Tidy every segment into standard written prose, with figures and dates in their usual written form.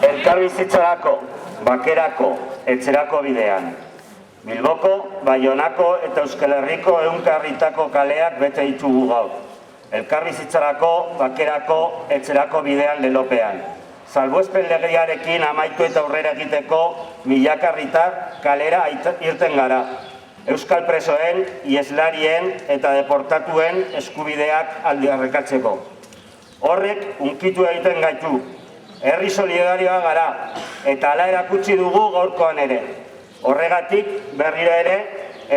Elkarbizitzarako, bakerako, etxerako bidean. Bilboko, Baionako eta Euskal Herriko ehunkarritako kaleak bete ditugu gaur. Elkarbizitzarako, bakerako, etxerako bidean lelopean. Salbuespen legearekin amaitu eta aurrera egiteko milakarritar kalera irten gara. Euskal presoen, ieslarien eta deportatuen eskubideak aldarrikatzeko. Horrek unkitu egiten gaitu. Herri solidarioa gara eta hala erakutsi dugu gaurkoan ere. Horregatik berriro ere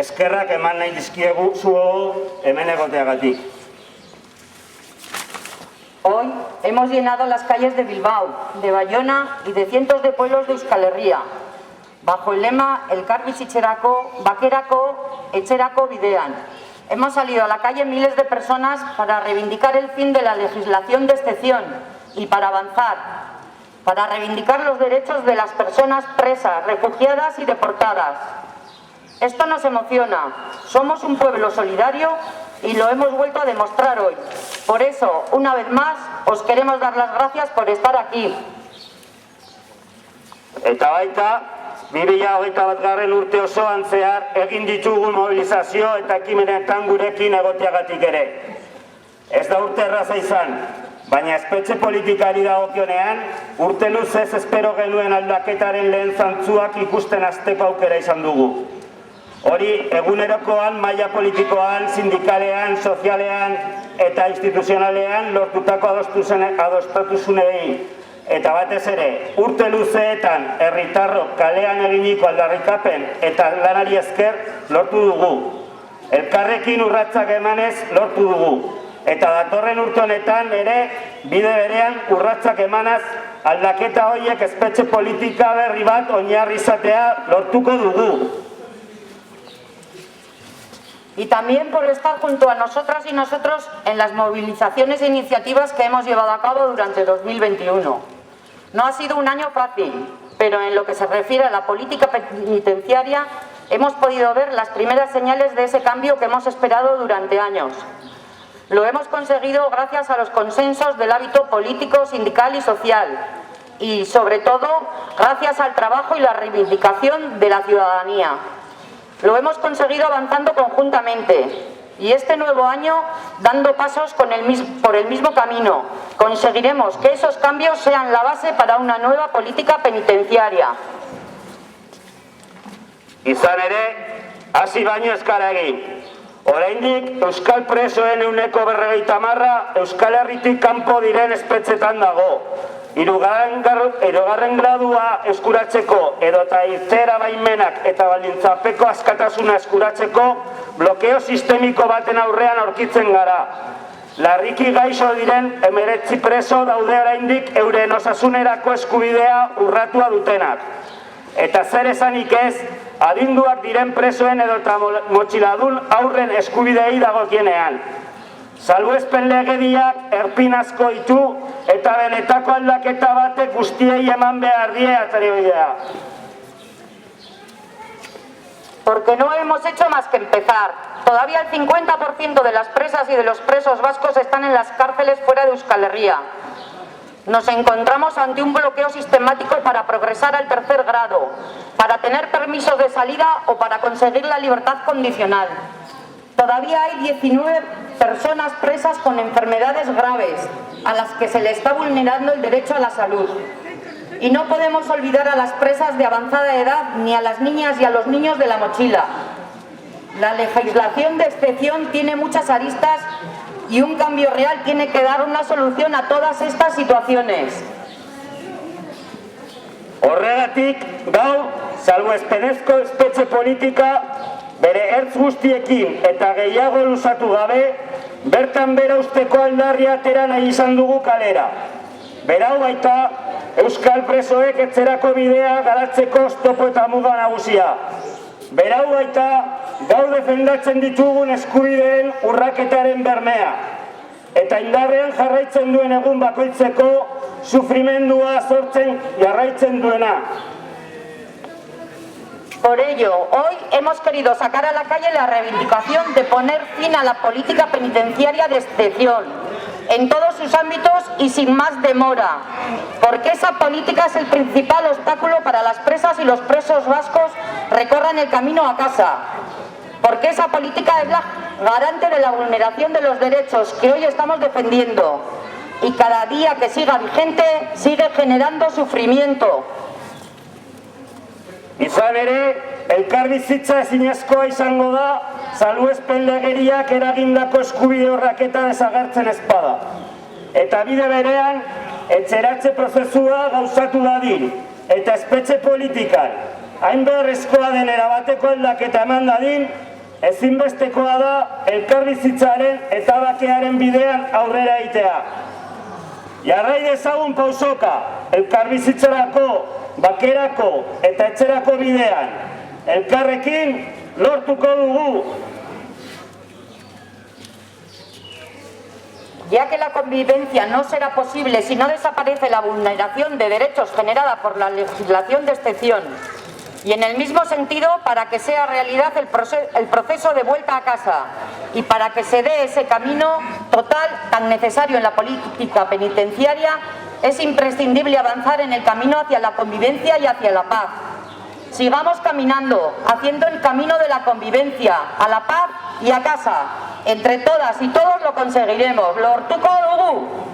eskerrak eman nahi dizkiegu zuogu hemen egoteagatik. Hoy hemos llenado las calles de Bilbao, de Bayona y de cientos de pueblos de Euskal Herria, bajo el lema Elkarbizitzarako, bakerako, etxerako bidean. Hemos salido a la calle miles de personas para reivindicar el fin de la legislación de excepción y para avanzar, para reivindicar los derechos de las personas presas, refugiadas y deportadas. Esto nos emociona. Somos un pueblo solidario y lo hemos vuelto a demostrar hoy. Por eso, una vez más, os queremos dar las gracias por estar aquí. Eta baita, 2021 urte osoan zehar egin ditugun mobilizazio eta ekimenetan gurekin egoteagatik ere. Ez da urte erraza izan, baina espetxe politikari dagokionean, urte luzez espero genuen aldaketaren lehen zantzuak ikusten hasteko aukera izan dugu. Hori egunerokoan, maila politikoan, sindikalean, sozialean eta instituzionalean lortutako adostuzunei. Eta batez ere, urte luzeetan herritarrok kalean eginiko aldarrikapen eta lanari esker lortu dugu. Elkarrekin urratsak emanez lortu dugu. Eta datorren urte honetan ere bide berean urratsak emanaz aldaketa horiek espetxe politika berri bat oinarri izatea lortuko dugu. Y también por estar junto a nosotras y nosotros en las movilizaciones e iniciativas que hemos llevado a cabo durante 2021. No ha sido un año fácil, pero en lo que se refiere a la política penitenciaria hemos podido ver las primeras señales de ese cambio que hemos esperado durante años. Lo hemos conseguido gracias a los consensos del ámbito político, sindical y social y, sobre todo, gracias al trabajo y la reivindicación de la ciudadanía. Lo hemos conseguido avanzando conjuntamente y este nuevo año dando pasos por el mismo camino. Conseguiremos que esos cambios sean la base para una nueva política penitenciaria. Izan ere, hasi baino eskara egin. Oraindik Euskal presoen 50% Euskal Herritik kanpo diren espetxetan dago. Hirugarren gradua eskuratzeko edota irteera baimenak eta baldintzapeko askatasuna eskuratzeko blokeo sistemiko baten aurrean aurkitzen gara. Larriki gaixo diren 19 preso daude oraindik euren osasunerako eskubidea urratua dutenak. Eta zer esanik ez, adinduak diren presoen edota motxiladun aurren eskubidei dagokienean. Salbuespen legediak erpin asko ditu eta benetako aldaketa batek guztiei eman behar die aterabidea. Porque no hemos hecho más que empezar. Todavía el 50% de las presas y de los presos vascos están en las cárceles fuera de Euskal Herria. Nos encontramos ante un bloqueo sistemático para progresar al tercer grado, para tener permisos de salida o para conseguir la libertad condicional. Todavía hay 19 personas presas con enfermedades graves, a las que se les está vulnerando el derecho a la salud. Y no podemos olvidar a las presas de avanzada edad ni a las niñas y a los niños de la mochila. La legislación de excepción tiene muchas aristas y un cambio real tiene que dar una solución a todas estas situaciones. Horregatik, gaur, salbuespenezko espetxe politika bere ertz guztiekin eta gehiago luzatu gabe, bertan bera usteko aldarria atera nahi izan dugu kalera. Berau baita, Euskal presoek etzerako bidea garatzeko oztopo eta muga nagusia. Berau baita, gaur defendatzen ditugun eskubideen urraketaren bermea. Eta indarrean jarraitzen duen egun bakoitzeko sufrimendua sortzen jarraitzen duena. Por ello, hoy hemos querido sacar a la calle la reivindicación de poner fin a la política penitenciaria de excepción, en todos sus ámbitos y sin más demora, porque esa política es el principal obstáculo para las presas y los presos vascos recorran el camino a casa, porque esa política es la garante de la vulneración de los derechos que hoy estamos defendiendo y cada día que siga vigente sigue generando sufrimiento. Izan ere, elkarbizitza ezinezkoa izango da salbuespen legeriak eragindako eskubide horraketa desagertzen ezpada. Eta bide berean, etxeratze prozesua gauzatu dadin, eta espetxe politikan, hain beharrezkoa den erabateko aldaketa eman dadin, ezinbestekoa da elkarbizitzaren eta bakearen bidean aurrera egitea. Jarrai dezagun pausoka, elkarbizitzarako, bakerako eta etxerako bidean, elkarrekin lortuko dugu. Ya que la convivencia no será posible si no desaparece la vulneración de derechos generada por la legislación de excepción, y en el mismo sentido, para que sea realidad el proceso de vuelta a casa y para que se dé ese camino total tan necesario en la política penitenciaria, es imprescindible avanzar en el camino hacia la convivencia y hacia la paz. Sigamos caminando, haciendo el camino de la convivencia, a la paz y a casa. Entre todas y todos lo conseguiremos. Lortuko dugu!